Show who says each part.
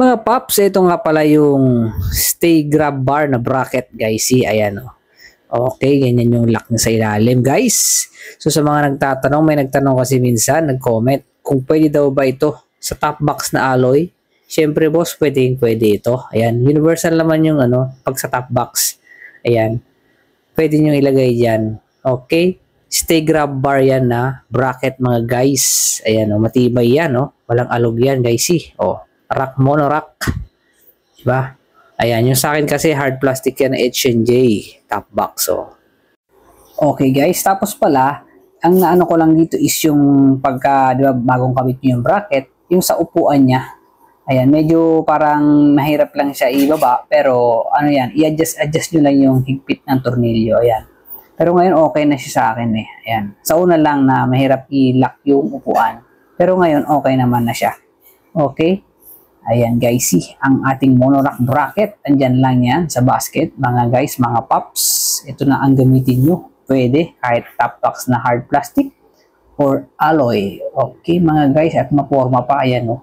Speaker 1: Mga paps, ito nga pala yung stay grab bar na bracket guys. See, ayan o. Okay, ganyan yung lock niya sa ilalim guys. So sa mga nagtatanong, may nagtanong kasi minsan, nag-comment, kung pwede daw ba ito sa top box na alloy. Siyempre boss, pwede ito. Ayan, universal naman yung pag sa top box. Ayan, pwede nyo ilagay dyan. Okay, stay grab bar yan na bracket mga guys. Ayan o, matibay yan o. Walang alog yan guys. See, o, rack mono rack. Diba? Ayan, yung sa akin kasi hard plastic yan na H&J top box. So. Okay guys, tapos pala, ang naano ko lang dito is yung pagka, di ba, bagong kabit nyo yung bracket, yung sa upuan niya. Ayan, medyo parang mahirap lang siya ibaba, pero ano yan, i-adjust nyo lang yung higpit ng tornilyo. Ayan. Pero ngayon okay na siya sa akin eh. Ayan. Sa una lang na mahirap i-lock yung upuan. Pero ngayon okay naman na siya. Okay? Ayan guys, see, ang ating monorack bracket, andyan lang yan sa basket. Mga guys, mga pops, ito na ang gamitin nyo. Pwede, kahit top box na hard plastic or alloy. Okay mga guys, at maporma pa, ayan o.